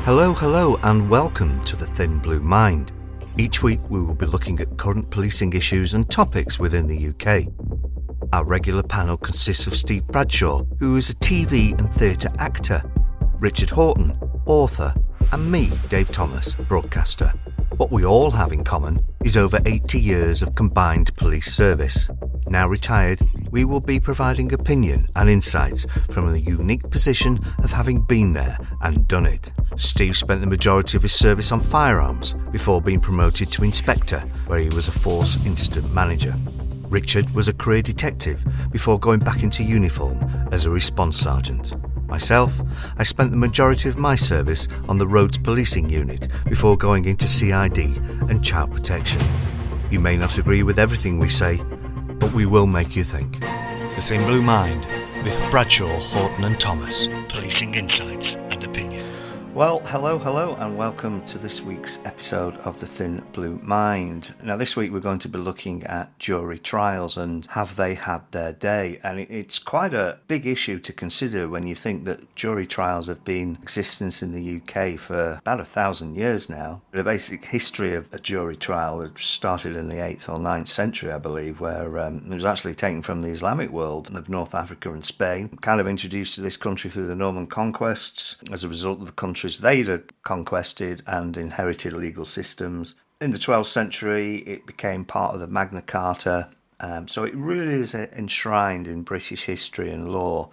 Hello, and welcome to The Thin Blue Mind. Each week we will be looking at current policing issues and topics within the UK. Our regular panel consists of Steve Bradshaw, who is a TV and theatre actor, Richard Horton, author, and me, Dave Thomas, broadcaster. What we all have in common is over 80 years of combined police service. Now retired, we will be providing opinion and insights from the unique position of having been there and done it. Steve spent the majority of his service on firearms before being promoted to inspector, where he was a force incident manager. Richard was a career detective before going back into uniform as a response sergeant. Myself, I spent the majority of my service on the roads policing unit before going into CID and child protection. You may not agree with everything we say, but we will make you think. The Thin Blue Mind with Bradshaw, Horton and Thomas. Policing insights and opinion. Well, hello, and welcome to this week's episode of The Thin Blue Mind. Now, this week we're going to be looking at jury trials and have they had their day? And it's quite a big issue to consider when you think that jury trials have been in existence in the UK for about 1,000 years now. The basic history of a jury trial started in the 8th or 9th century, I believe, where it was actually taken from the Islamic world of North Africa and Spain, kind of introduced to this country through the Norman conquests as a result of the country they'd had conquested and inherited legal systems. In the 12th century, it became part of the Magna Carta. So it really is enshrined in British history and law.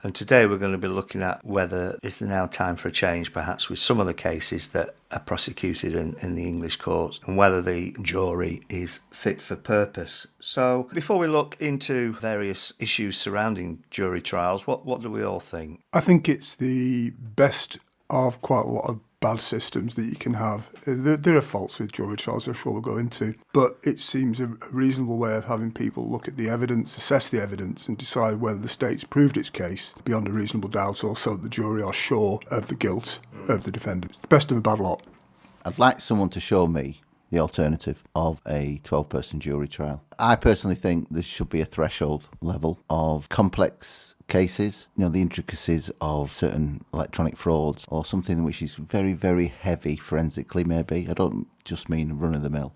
And today we're going to be looking at whether is there now time for a change, perhaps with some of the cases that are prosecuted in the English courts, and whether the jury is fit for purpose. So before we look into various issues surrounding jury trials, what do we all think? I think it's the best of quite a lot of bad systems that you can have. There are faults with jury trials, I'm sure we'll go into, but it seems a reasonable way of having people look at the evidence, assess the evidence, and decide whether the state's proved its case beyond a reasonable doubt, or so the jury are sure of the guilt of the defendant. It's the best of a bad lot. I'd like someone to show me the alternative of a 12-person jury trial. I personally think there should be a threshold level of complex cases, the intricacies of certain electronic frauds or something which is very, very heavy forensically maybe. I don't just mean run-of-the-mill,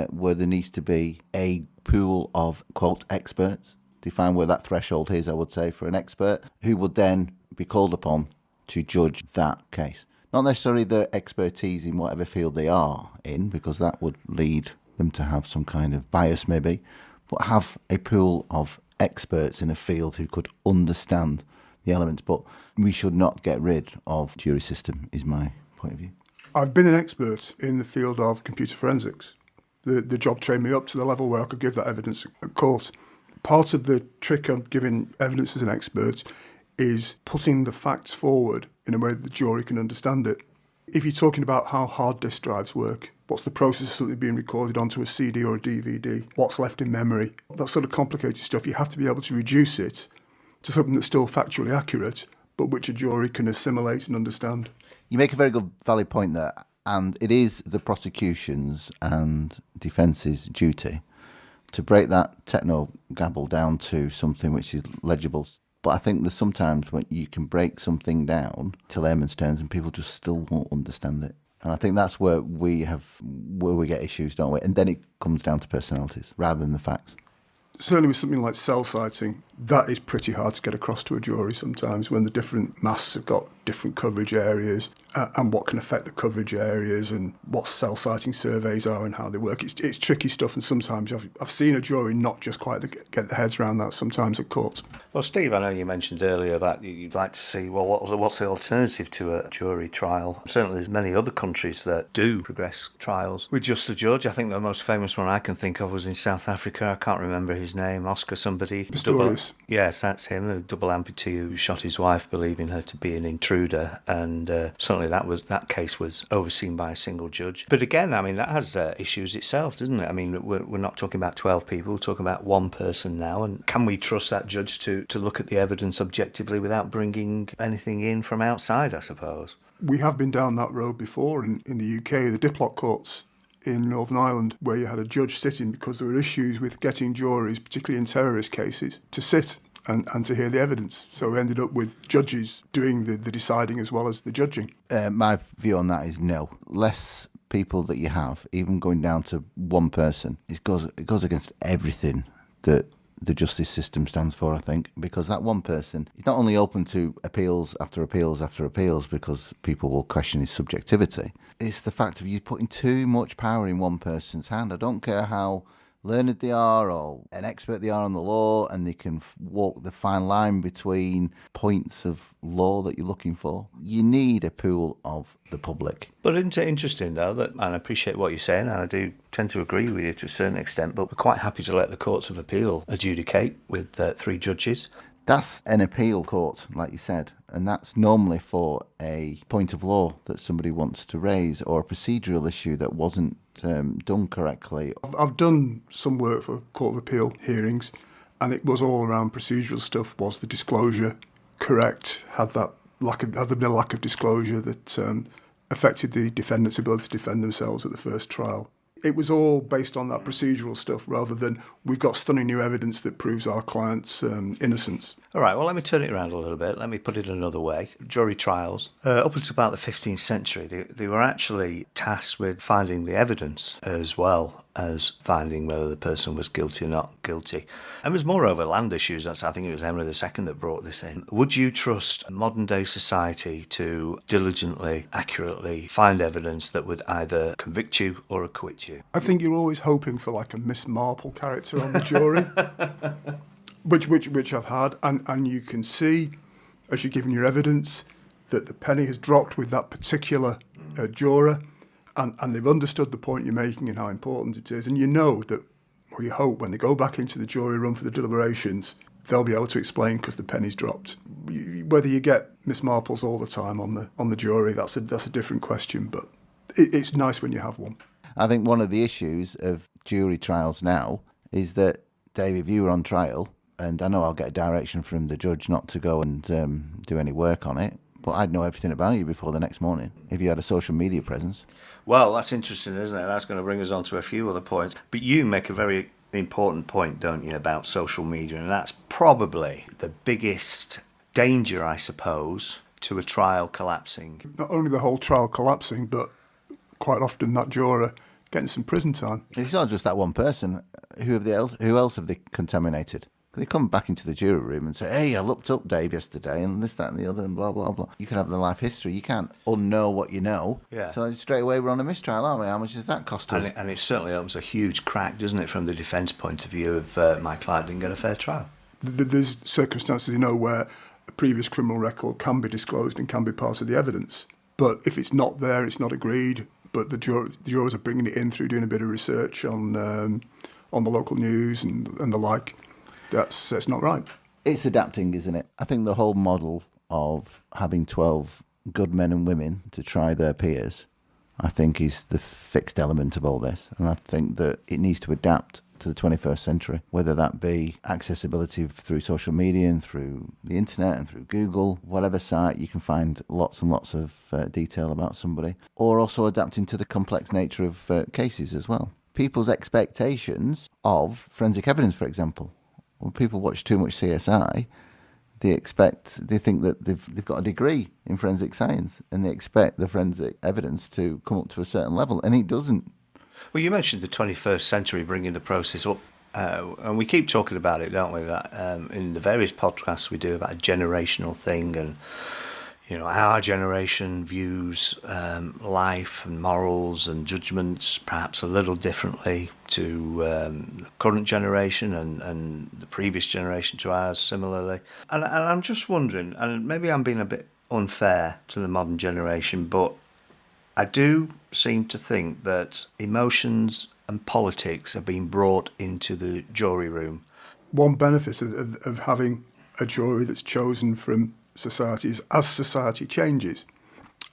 where there needs to be a pool of, quote, experts. Define where that threshold is, I would say, for an expert who would then be called upon to judge that case. Not necessarily the expertise in whatever field they are in, because that would lead them to have some kind of bias maybe, but have a pool of experts in a field who could understand the elements. But we should not get rid of the jury system, is my point of view. I've been an expert in the field of computer forensics. The job trained me up to the level where I could give that evidence at court. Part of the trick of giving evidence as an expert is putting the facts forward in a way that the jury can understand it. If you're talking about how hard disk drives work, what's the process of something being recorded onto a CD or a DVD, what's left in memory, that sort of complicated stuff, you have to be able to reduce it to something that's still factually accurate, but which a jury can assimilate and understand. You make a very good, valid point there, and it is the prosecution's and defence's duty to break that techno-gabble down to something which is legible. But I think there's sometimes when you can break something down to layman's terms and people just still won't understand it. And I think that's where we get issues, don't we? And then it comes down to personalities rather than the facts. Certainly with something like cell sighting, that is pretty hard to get across to a jury sometimes when the different masts have got different coverage areas and what can affect the coverage areas and what cell sighting surveys are and how they work. It's tricky stuff, and sometimes I've seen a jury not just quite get their heads around that sometimes at court. Well, Steve, I know you mentioned earlier that you'd like to see, well, what's the alternative to a jury trial? Certainly there's many other countries that do progress trials with just a judge. I think the most famous one I can think of was in South Africa. I can't remember his name, Oscar somebody. Pistorius. Yes, that's him, a double amputee who shot his wife, believing her to be an intruder, and certainly that case was overseen by a single judge. But again, I mean, that has issues itself, doesn't it? I mean, we're not talking about 12 people, we're talking about one person now, and can we trust that judge to look at the evidence objectively without bringing anything in from outside, I suppose? We have been down that road before in the UK, the Diplock courts in Northern Ireland, where you had a judge sitting because there were issues with getting juries, particularly in terrorist cases, to sit and to hear the evidence. So we ended up with judges doing the deciding as well as the judging. My view on that is no. Less people that you have, even going down to one person, it goes against everything that the justice system stands for, I think, because that one person is not only open to appeals after appeals after appeals because people will question his subjectivity, it's the fact of you putting too much power in one person's hand. I don't care how learned they are or an expert they are on the law, and they can walk the fine line between points of law that you're looking for. You need a pool of the public. But isn't it interesting, though, that, and I appreciate what you're saying, and I do tend to agree with you to a certain extent, but we're quite happy to let the courts of appeal adjudicate with 3 judges. That's an appeal court, like you said, and that's normally for a point of law that somebody wants to raise or a procedural issue that wasn't done correctly. I've done some work for Court of Appeal hearings, and it was all around procedural stuff. Was the disclosure correct? Had there been a lack of disclosure that affected the defendant's ability to defend themselves at the first trial? It was all based on that procedural stuff rather than we've got stunning new evidence that proves our client's innocence. All right, well, let me turn it around a little bit. Let me put it another way. Jury trials, up until about the 15th century, they were actually tasked with finding the evidence as well as finding whether the person was guilty or not guilty. And it was moreover land issues. I think it was Henry II that brought this in. Would you trust modern-day society to diligently, accurately find evidence that would either convict you or acquit you? I think you're always hoping for like a Miss Marple character on the jury, which I've had, and you can see, as you're giving your evidence, that the penny has dropped with that particular juror, and they've understood the point you're making and how important it is, and you know that, or you hope, when they go back into the jury room for the deliberations, they'll be able to explain because the penny's dropped. Whether you get Miss Marples all the time on the jury, that's a different question, but it's nice when you have one. I think one of the issues of jury trials now is that, Dave, if you were on trial, and I know I'll get a direction from the judge not to go and do any work on it, but I'd know everything about you before the next morning if you had a social media presence. Well, that's interesting, isn't it? That's going to bring us on to a few other points. But you make a very important point, don't you, about social media, and that's probably the biggest danger, I suppose, to a trial collapsing. Not only the whole trial collapsing, but quite often that juror getting some prison time. It's not just that one person. Who else have they contaminated? They come back into the jury room and say, hey, I looked up Dave yesterday and this, that and the other and blah, blah, blah. You can have the life history. You can't unknow what you know. Yeah. So straight away we're on a mistrial, aren't we? How much does that cost us? And it certainly opens a huge crack, doesn't it, from the defence point of view of my client didn't get a fair trial. There's circumstances, where a previous criminal record can be disclosed and can be part of the evidence. But if it's not there, it's not agreed. But the jurors are bringing it in through doing a bit of research on the local news and the like. That's not right. It's adapting, isn't it? I think the whole model of having 12 good men and women to try their peers, I think, is the fixed element of all this. And I think that it needs to adapt to the 21st century, whether that be accessibility through social media and through the internet and through Google, whatever site you can find lots and lots of detail about somebody, or also adapting to the complex nature of cases as well. People's expectations of forensic evidence, for example. When people watch too much CSI, they think that they've got a degree in forensic science and they expect the forensic evidence to come up to a certain level, and it doesn't. Well, you mentioned the 21st century bringing the process up, and we keep talking about it, don't we, that in the various podcasts we do about a generational thing and, how our generation views life and morals and judgments perhaps a little differently to the current generation and the previous generation to ours similarly. And I'm just wondering, and maybe I'm being a bit unfair to the modern generation, but I do seem to think that emotions and politics are being brought into the jury room. One benefit of having a jury that's chosen from society is, as society changes,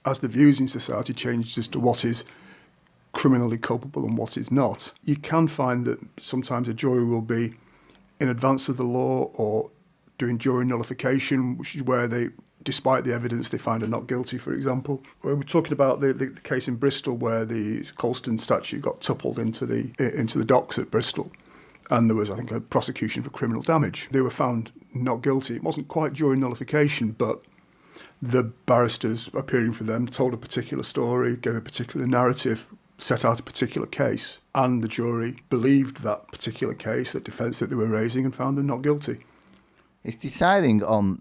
as the views in society change as to what is criminally culpable and what is not, you can find that sometimes a jury will be in advance of the law or doing jury nullification, which is where they, despite the evidence, they find her not guilty, for example. We're talking about the case in Bristol where the Colston statue got toppled into the docks at Bristol, and there was, I think, a prosecution for criminal damage. They were found not guilty. It wasn't quite jury nullification, but the barristers appearing for them told a particular story, gave a particular narrative, set out a particular case, and the jury believed that particular case, that defence that they were raising, and found them not guilty. It's deciding on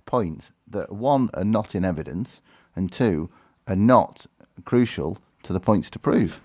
points that, one, are not in evidence, and two, are not crucial to the points to prove.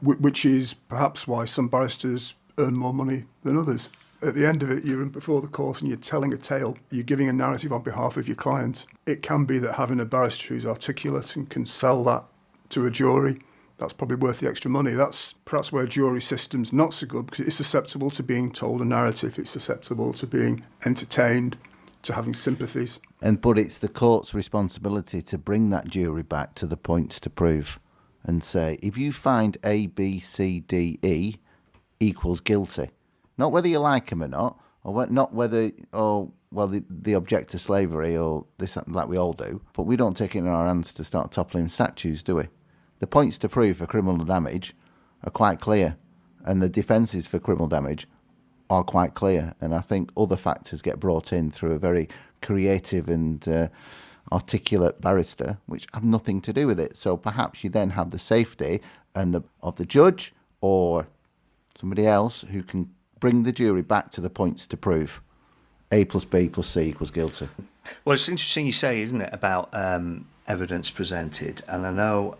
Which is perhaps why some barristers earn more money than others. At the end of it, you're in before the court and you're telling a tale. You're giving a narrative on behalf of your client. It can be that having a barrister who's articulate and can sell that to a jury, that's probably worth the extra money. That's perhaps where jury system's not so good, because it's susceptible to being told a narrative. It's susceptible to being entertained, to having sympathies. But it's the court's responsibility to bring that jury back to the points to prove and say, if you find A, B, C, D, E equals guilty, not whether you like them or not, or not whether, they object to slavery or this, like we all do, but we don't take it in our hands to start toppling statues, do we? The points to prove for criminal damage are quite clear, and the defences for criminal damage are quite clear, and I think other factors get brought in through a very creative and articulate barrister, which have nothing to do with it. So perhaps you then have the safety of the judge or somebody else who can bring the jury back to the points to prove. A plus B plus C equals guilty. Well, it's interesting you say, isn't it, about evidence presented. And I know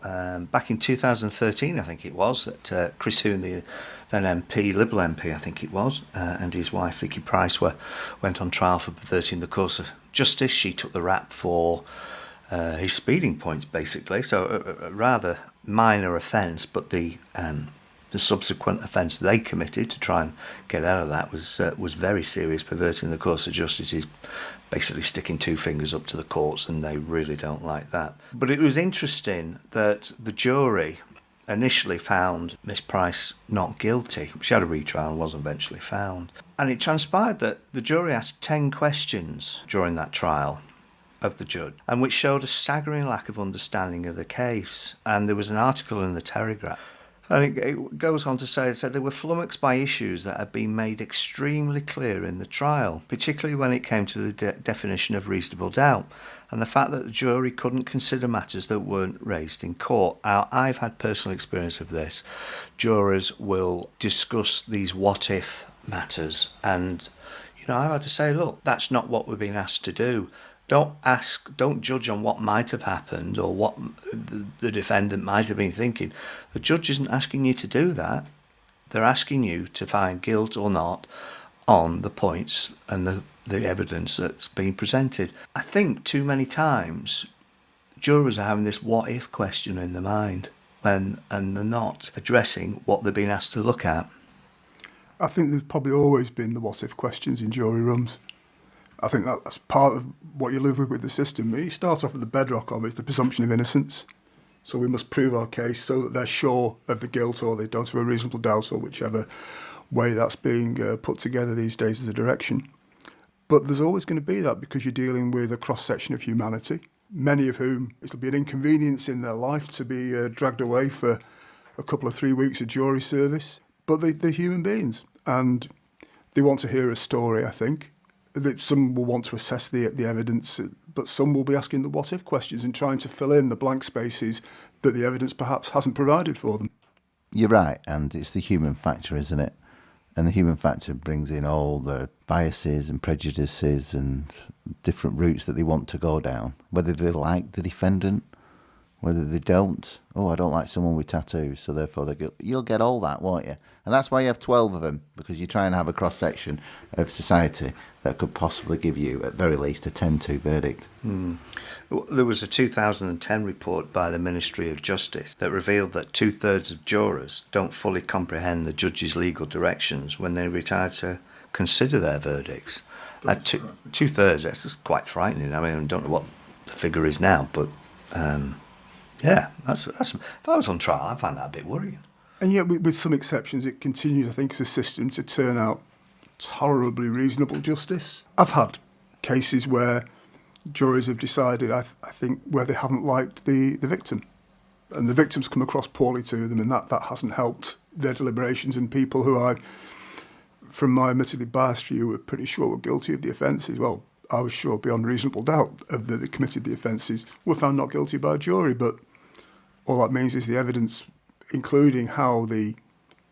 back in 2013, I think it was, that Chris Huhne, the then MP, Liberal MP, I think it was, and his wife, Vicky Price, went on trial for perverting the course of justice. She took the rap for his speeding points, basically. So a rather minor offence, but the subsequent offence they committed to try and get out of that was very serious. Perverting the course of justice is basically sticking two fingers up to the courts, and they really don't like that. But it was interesting that the jury initially found Miss Price not guilty. She had a retrial and was eventually found. And it transpired that the jury asked 10 questions during that trial of the judge, and which showed a staggering lack of understanding of the case. And there was an article in the Telegraph, and it goes on to say, it said they were flummoxed by issues that had been made extremely clear in the trial, particularly when it came to the definition of reasonable doubt, and the fact that the jury couldn't consider matters that weren't raised in court. Now, I've had personal experience of this. Jurors will discuss these what-if matters, and I've had to say, look, that's not what we're being asked to do. Don't judge on what might have happened or what the defendant might have been thinking. The judge isn't asking you to do that. They're asking you to find guilt or not on the points and the evidence that's been presented. I think too many times jurors are having this what-if question in their mind and they're not addressing what they're being asked to look at. I think there's probably always been the what-if questions in jury rooms. I think that's part of what you live with the system. You start off with the bedrock of it, the presumption of innocence. So we must prove our case so that they're sure of the guilt, or they don't have a reasonable doubt, or whichever way that's being put together these days as a direction. But there's always going to be that, because you're dealing with a cross-section of humanity, many of whom it'll be an inconvenience in their life to be dragged away for a couple of 3 weeks of jury service. But they're human beings, and they want to hear a story, I think. That some will want to assess the evidence, but some will be asking the what-if questions and trying to fill in the blank spaces that the evidence perhaps hasn't provided for them. You're right, and it's the human factor, isn't it? And the human factor brings in all the biases and prejudices and different routes that they want to go down, whether they like the defendant, whether they don't. Oh, I don't like someone with tattoos, so therefore you'll get all that, won't you? And that's why you have 12 of them, because you try and have a cross-section of society that could possibly give you, at very least, a 10-2 verdict. There was a 2010 report by the Ministry of Justice that revealed that 2/3 of jurors don't fully comprehend the judge's legal directions when they retire to consider their verdicts. 2/3, that's just quite frightening. I mean, I don't know what the figure is now, but that's if I was on trial, I'd find that a bit worrying. And yet, with some exceptions, it continues, I think, as a system to turn out tolerably reasonable justice. I've had cases where juries have decided, I think, where they haven't liked the victim. And the victim's come across poorly to them, and that hasn't helped their deliberations. And people who I from my admittedly biased view, were pretty sure were guilty of the offences. Well, I was sure beyond reasonable doubt of that they committed the offences, were found not guilty by a jury. But all that means is the evidence, including how the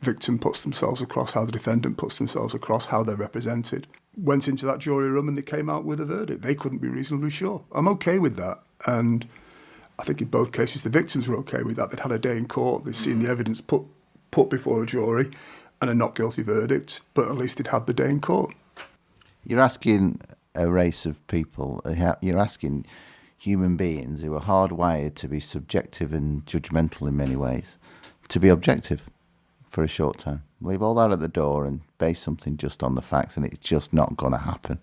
victim puts themselves across, how the defendant puts themselves across, how they're represented, went into that jury room and they came out with a verdict. They couldn't be reasonably sure. I'm okay with that. And I think in both cases the victims were okay with that. They'd had a day in court, they'd seen the evidence put before a jury and a not guilty verdict, but at least they'd had the day in court. You're asking a race of people, you're asking human beings who are hardwired to be subjective and judgmental in many ways, to be objective for a short time. Leave all that at the door and base something just on the facts, and it's just not going to happen.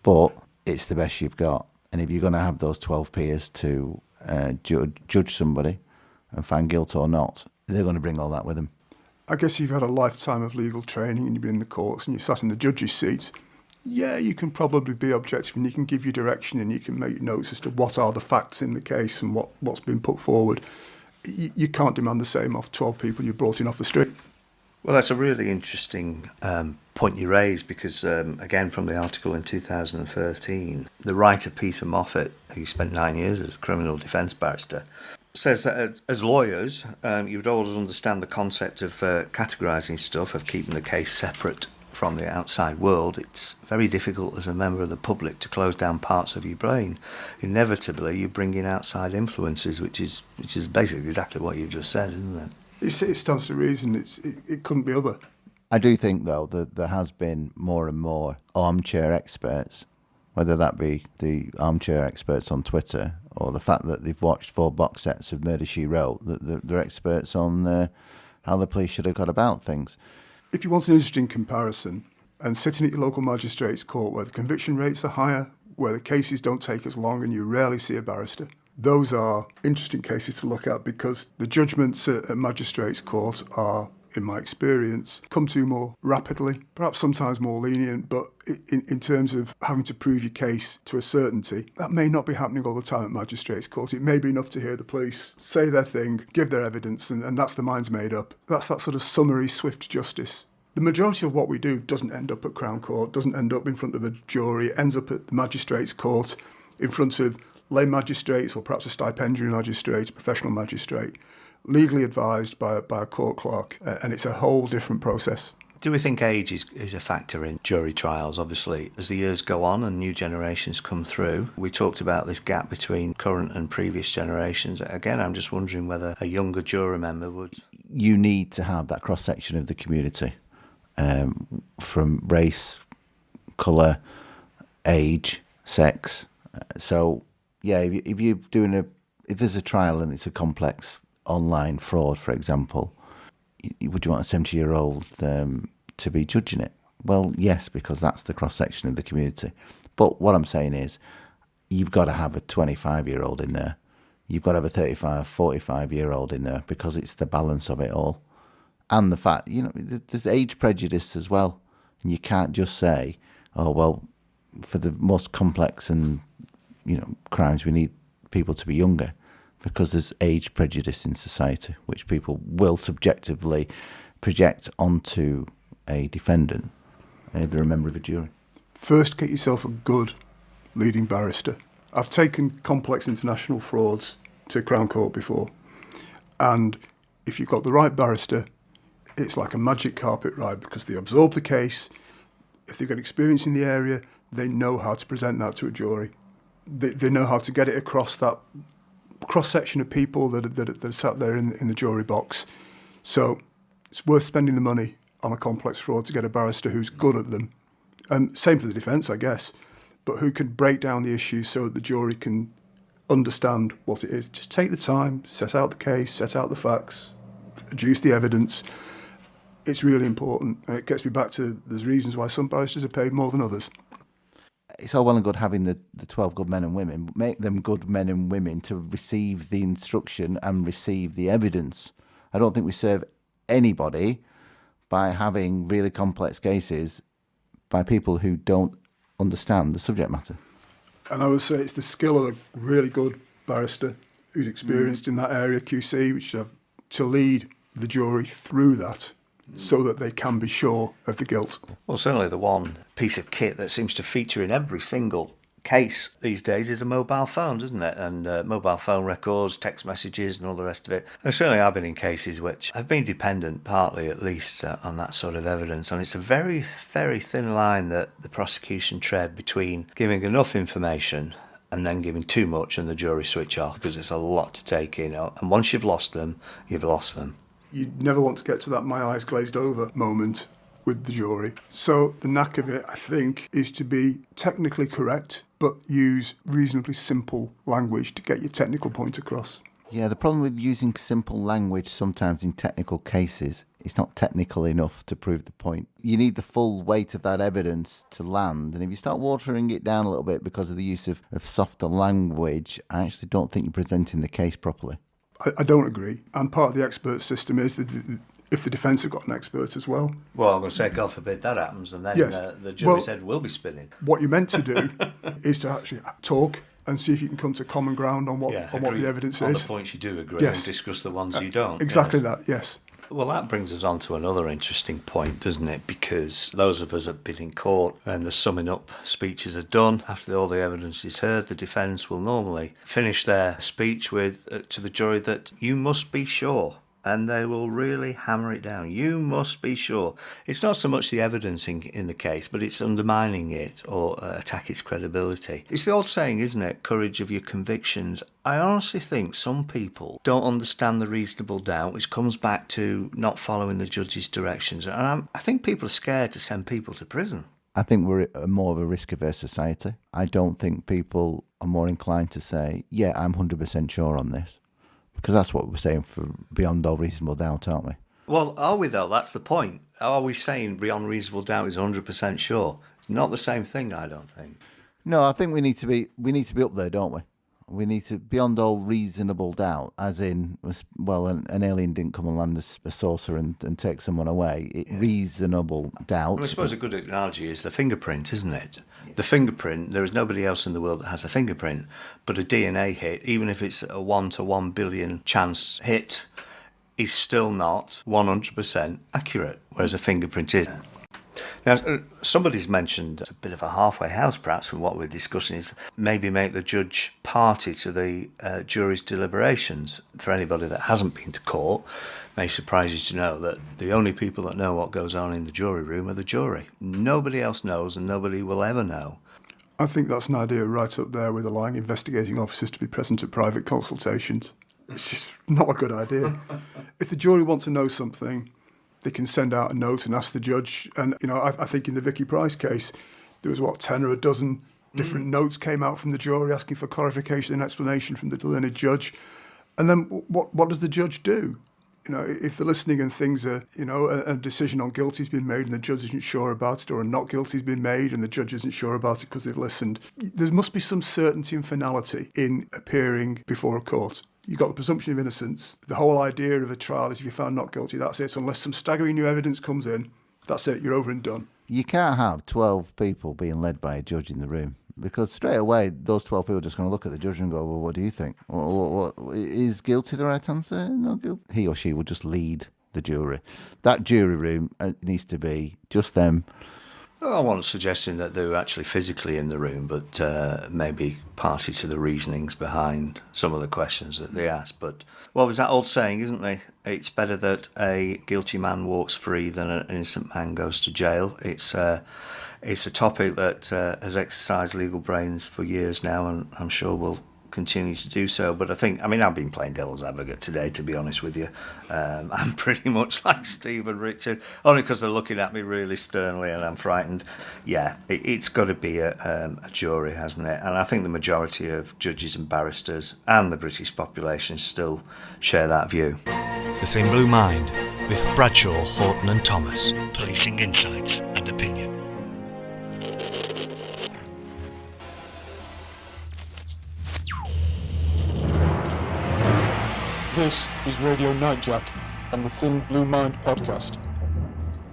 But it's the best you've got. And if you're going to have those 12 peers to judge somebody and find guilt or not, they're going to bring all that with them. I guess you've had a lifetime of legal training and you've been in the courts and you sat in the judge's seat. Yeah, you can probably be objective and you can give your direction and you can make notes as to what are the facts in the case and what's been put forward. You can't demand the same off 12 people you brought in off the street. Well, that's a really interesting point you raise because, again, from the article in 2013, the writer Peter Moffat, who spent 9 years as a criminal defence barrister, says that as lawyers, you would always understand the concept of categorising stuff, of keeping the case separate from the outside world. It's very difficult as a member of the public to close down parts of your brain. Inevitably, you bring in outside influences, which is basically exactly what you've just said, isn't it? It stands to reason. It couldn't be other. I do think, though, that there has been more and more armchair experts, whether that be the armchair experts on Twitter or the fact that they've watched 4 box sets of Murder, She Wrote, they're experts on how the police should have got about things. If you want an interesting comparison, and sitting at your local magistrate's court where the conviction rates are higher, where the cases don't take as long and you rarely see a barrister, those are interesting cases to look at because the judgments at magistrates' court are, in my experience, come to more rapidly, perhaps sometimes more lenient, but in terms of having to prove your case to a certainty, that may not be happening all the time at magistrates' court. It may be enough to hear the police say their thing, give their evidence, and that's the mind's made up. That's that sort of summary, swift justice. The majority of what we do doesn't end up at Crown Court, doesn't end up in front of a jury, it ends up at the magistrates' court in front of lay magistrates or perhaps a stipendiary magistrate, a professional magistrate, legally advised by a court clerk, and it's a whole different process. Do we think age is a factor in jury trials? Obviously, as the years go on and new generations come through, we talked about this gap between current and previous generations. Again, I'm just wondering whether a younger juror member would... You need to have that cross-section of the community, from race, colour, age, sex. So, yeah, if you're doing if there's a trial and it's a complex online fraud, for example, would you want a 70-year-old to be judging it? Well, yes, because that's the cross-section of the community. But what I'm saying is you've got to have a 25-year-old in there. You've got to have a 35, 45-year-old in there because it's the balance of it all. And the fact, there's age prejudice as well. And you can't just say, oh, well, for the most complex and, crimes, we need people to be younger. Because there's age prejudice in society, which people will subjectively project onto a defendant if they're a member of a jury. First, get yourself a good leading barrister. I've taken complex international frauds to Crown Court before, and if you've got the right barrister, it's like a magic carpet ride because they absorb the case. If they've got experience in the area, they know how to present that to a jury. They know how to get it across that cross-section of people that are sat there in the jury box. So it's worth spending the money on a complex fraud to get a barrister who's good at them. And same for the defence, I guess, but who can break down the issues so that the jury can understand what it is. Just take the time, set out the case, set out the facts, adduce the evidence. It's really important. And it gets me back to there's reasons why some barristers are paid more than others. It's all well and good having the 12 good men and women, but make them good men and women to receive the instruction and receive the evidence. I don't think we serve anybody by having really complex cases by people who don't understand the subject matter. And I would say it's the skill of a really good barrister who's experienced in that area, QC, which to lead the jury through that so that they can be sure of the guilt. Well, certainly the one piece of kit that seems to feature in every single case these days is a mobile phone, doesn't it? And mobile phone records, text messages and all the rest of it. And certainly I've been in cases which have been dependent, partly at least, on that sort of evidence. And it's a very, very thin line that the prosecution tread between giving enough information and then giving too much and the jury switch off, because it's a lot to take in. And once you've lost them, you've lost them. You never want to get to that my eyes glazed over moment with the jury. So the knack of it, I think, is to be technically correct, but use reasonably simple language to get your technical point across. Yeah, the problem with using simple language sometimes in technical cases, it's not technical enough to prove the point. You need the full weight of that evidence to land, and if you start watering it down a little bit because of the use of softer language, I actually don't think you're presenting the case properly. I don't agree. And part of the expert system is that if the defence have got an expert as well. Well, I'm going to say, God forbid that happens, and then Yes. the jury's head will be spinning. What you're meant to do is to actually talk and see if you can come to common ground on what the evidence on is. the points you do agree, Yes. and discuss the ones you don't. Exactly yes. that, yes. Well, that brings us on to another interesting point, doesn't it? Because those of us that have been in court and the summing up speeches are done, after all the evidence is heard, the defence will normally finish their speech with to the jury that you must be sure. And they will really hammer it down. You must be sure. It's not so much the evidence in the case, but it's undermining it or attack its credibility. It's the old saying, isn't it? Courage of your convictions. I honestly think some people don't understand the reasonable doubt, which comes back to not following the judge's directions. And I think people are scared to send people to prison. I think we're more of a risk-averse society. I don't think people are more inclined to say, yeah, I'm 100% sure on this. Because that's what we're saying for beyond all reasonable doubt, aren't we? Well, are we though? That's the point. Are we saying beyond reasonable doubt is 100% sure? It's not the same thing, I don't think. No, I think we need to be up there, don't we? We need to beyond all reasonable doubt, as in, well, an alien didn't come and land a saucer and take someone away. Reasonable doubt. Well, I suppose a good analogy is the fingerprint, isn't it? The fingerprint, there is nobody else in the world that has a fingerprint, but a DNA hit, even if it's a 1 to 1 billion chance hit, is still not 100% accurate, whereas a fingerprint is. Now, somebody's mentioned a bit of a halfway house, perhaps, from what we're discussing, is maybe make the judge party to the jury's deliberations. For anybody that hasn't been to court, it may surprise you to know that the only people that know what goes on in the jury room are the jury. Nobody else knows, and nobody will ever know. I think that's an idea right up there with allowing investigating officers to be present at private consultations. It's just not a good idea. If the jury want to know something, they can send out a note and ask the judge. And, I think in the Vicky Price case, there was, 10 or a dozen different notes came out from the jury asking for clarification and explanation from the learned judge. And then what does the judge do? If they're listening and things are, a decision on guilty's been made and the judge isn't sure about it, or a not guilty's been made and the judge isn't sure about it because they've listened, there must be some certainty and finality in appearing before a court. You've got the presumption of innocence. The whole idea of a trial is if you're found not guilty, that's it. Unless some staggering new evidence comes in, that's it, you're over and done. You can't have 12 people being led by a judge in the room, because straight away those 12 people are just going to look at the judge and go, well, what do you think? What is guilty the right answer? No guilty. He or she will just lead the jury. That jury room needs to be just them. I wasn't suggesting that they were actually physically in the room, but maybe party to the reasonings behind some of the questions that they asked. But, well, there's that old saying, isn't there? It's better that a guilty man walks free than an innocent man goes to jail. It's a topic that has exercised legal brains for years now, and I'm sure will continue to do so. But I've been playing devil's advocate today, to be honest with you. I'm pretty much like Steve and Richard, only because they're looking at me really sternly and I'm frightened. Yeah, it's got to be a jury, hasn't it? And I think the majority of judges and barristers and the British population still share that view. The Thin Blue Mind with Bradshaw, Horton and Thomas. Policing insights and opinion. This is Radio Nightjack and the Thin Blue Mind podcast.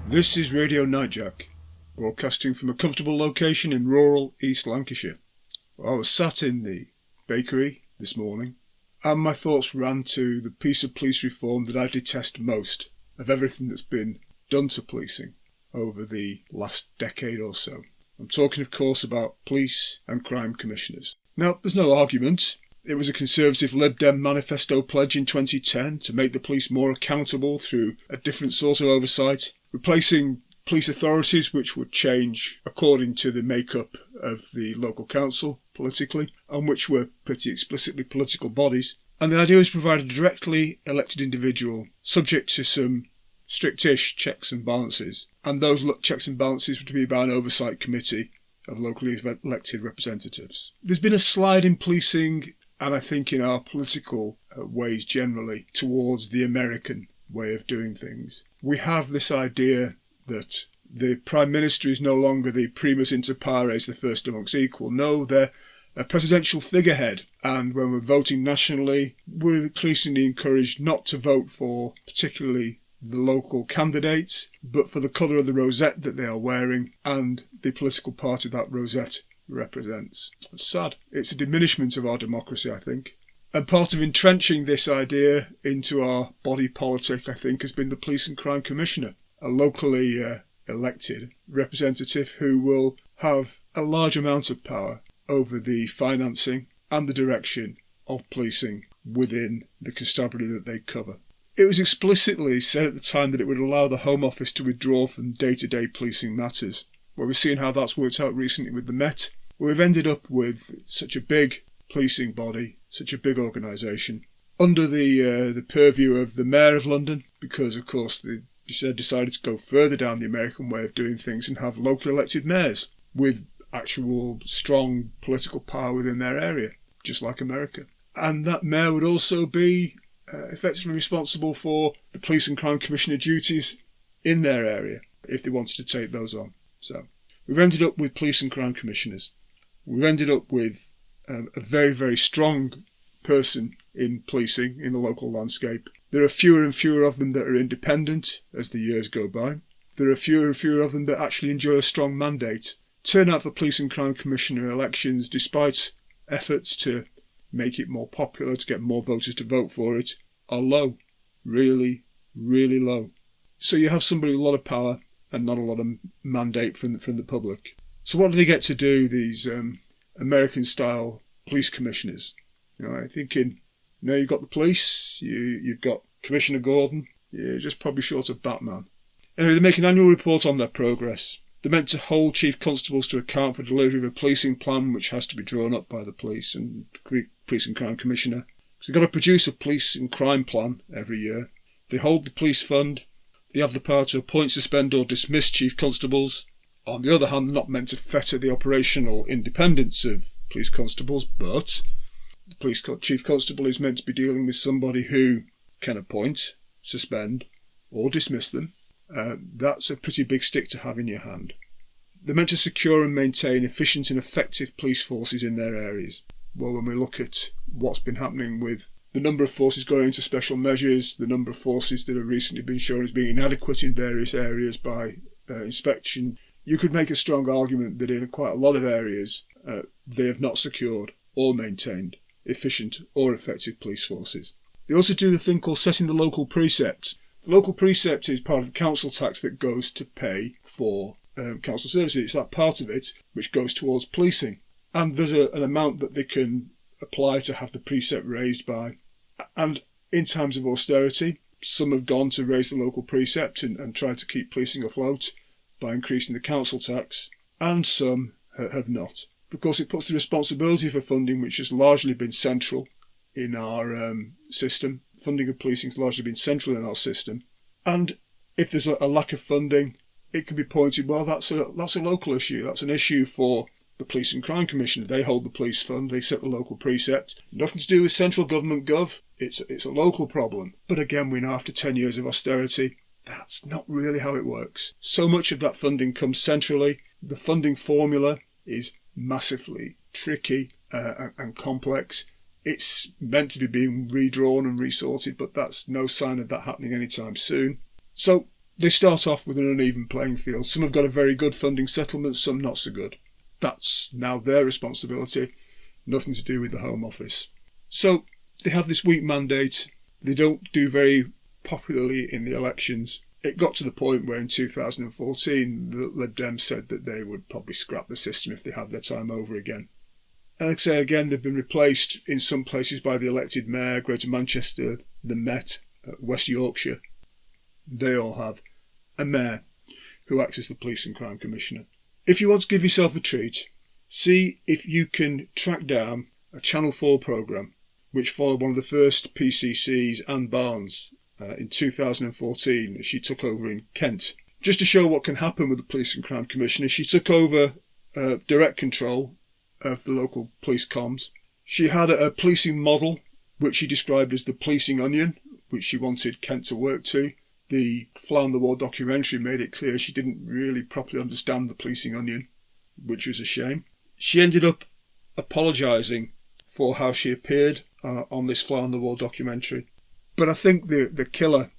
This is Radio Nightjack, broadcasting from a comfortable location in rural East Lancashire. I was sat in the bakery this morning, and my thoughts ran to the piece of police reform that I detest most of everything that's been done to policing over the last decade or so. I'm talking, of course, about police and crime commissioners. Now, there's no argument. It was a Conservative Lib Dem manifesto pledge in 2010 to make the police more accountable through a different sort of oversight, replacing police authorities which would change according to the makeup of the local council politically, and which were pretty explicitly political bodies. And the idea was to provide a directly elected individual subject to some strictish checks and balances. And those checks and balances were to be by an oversight committee of locally elected representatives. There's been a slide in policing, and I think in our political ways generally, towards the American way of doing things. We have this idea that the Prime Minister is no longer the primus inter pares, the first amongst equal. No, they're a presidential figurehead. And when we're voting nationally, we're increasingly encouraged not to vote for particularly the local candidates, but for the colour of the rosette that they are wearing and the political party that rosette represents. It's sad. It's a diminishment of our democracy, I think. And part of entrenching this idea into our body politic, I think, has been the Police and Crime Commissioner, a locally elected representative who will have a large amount of power over the financing and the direction of policing within the constabulary that they cover. It was explicitly said at the time that it would allow the Home Office to withdraw from day-to-day policing matters. Well, we've seen how that's worked out recently with the Met. We've ended up with such a big policing body, such a big organisation, under the purview of the Mayor of London, because, of course, they decided to go further down the American way of doing things and have locally elected mayors with actual strong political power within their area, just like America. And that mayor would also be effectively responsible for the Police and Crime Commissioner duties in their area, if they wanted to take those on. So we've ended up with Police and Crime Commissioners. We've ended up with a very, very strong person in policing in the local landscape. There are fewer and fewer of them that are independent as the years go by. There are fewer and fewer of them that actually enjoy a strong mandate. Turnout for Police and Crime Commissioner elections, despite efforts to make it more popular, to get more voters to vote for it, are low. Really, really low. So you have somebody with a lot of power and not a lot of mandate from the public. So what do they get to do, these American-style police commissioners? You know, I'm thinking, you've got the police, you've got Commissioner Gordon, you're just probably short of Batman. Anyway, they make an annual report on their progress. They're meant to hold chief constables to account for delivery of a policing plan which has to be drawn up by the police and crime commissioner. So they've got to produce a police and crime plan every year. They hold the police fund. They have the power to appoint, suspend or dismiss chief constables. On the other hand, they're not meant to fetter the operational independence of police constables, but the police chief constable is meant to be dealing with somebody who can appoint, suspend or dismiss them. That's a pretty big stick to have in your hand. They're meant to secure and maintain efficient and effective police forces in their areas. Well, when we look at what's been happening with the number of forces going into special measures, the number of forces that have recently been shown as being inadequate in various areas by inspection, you could make a strong argument that in quite a lot of areas they have not secured or maintained efficient or effective police forces. They also do a thing called setting the local precept. The local precept is part of the council tax that goes to pay for council services. It's that part of it which goes towards policing. And there's an amount that they can apply to have the precept raised by. And in times of austerity, some have gone to raise the local precept and try to keep policing afloat by increasing the council tax, and some have not. Because it puts the responsibility for funding, which has largely been central in our system. Funding of policing has largely been central in our system. And if there's a lack of funding, it can be pointed, well, that's a local issue. That's an issue for the Police and Crime Commissioner. They hold the police fund, they set the local precept. Nothing to do with central government gov. It's a local problem. But again, we know after 10 years of austerity, that's not really how it works. So much of that funding comes centrally. The funding formula is massively tricky and complex. It's meant to be being redrawn and resorted, but that's no sign of that happening anytime soon. So they start off with an uneven playing field. Some have got a very good funding settlement, some not so good. That's now their responsibility, nothing to do with the Home Office. So they have this weak mandate. They don't do very popularly in the elections. It got to the point where in 2014, the Lib Dems said that they would probably scrap the system if they had their time over again. And like I say again, they've been replaced in some places by the elected mayor, Greater Manchester, the Met, West Yorkshire. They all have a mayor who acts as the Police and Crime Commissioner. If you want to give yourself a treat, see if you can track down a Channel 4 programme which followed one of the first PCCs, Anne Barnes, in 2014 as she took over in Kent. Just to show what can happen with the Police and Crime Commissioner, she took over direct control of the local police comms. She had a policing model which she described as the policing onion, which she wanted Kent to work to. The Fly on the Wall documentary made it clear she didn't really properly understand the policing onion, which was a shame. She ended up apologising for how she appeared on this Fly on the Wall documentary. But I think the killer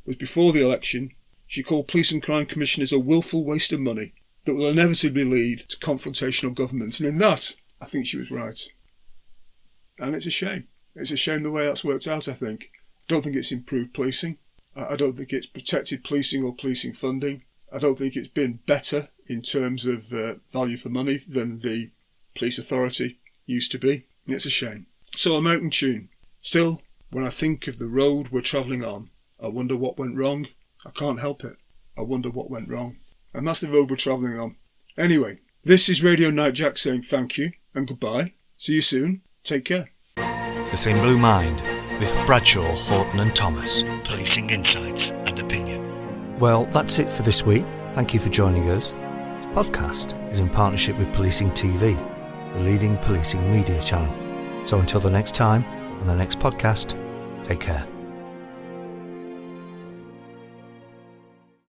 was before the election. She called Police and Crime Commissioners a willful waste of money that will inevitably lead to confrontational government. And in that, I think she was right. And it's a shame. It's a shame the way that's worked out, I think. I don't think it's improved policing. I don't think it's protected policing or policing funding. I don't think it's been better in terms of value for money than the police authority used to be. It's a shame. So, American tune. Still, when I think of the road we're travelling on, I wonder what went wrong. I can't help it. I wonder what went wrong. And that's the road we're travelling on. Anyway, this is Radio Nightjack saying thank you and goodbye. See you soon. Take care. The Thin Blue Mind with Bradshaw, Horton and Thomas. Policing insights and opinion. Well, that's it for this week. Thank you for joining us. This podcast is in partnership with Policing TV, the leading policing media channel. So until the next time, on the next podcast, take care.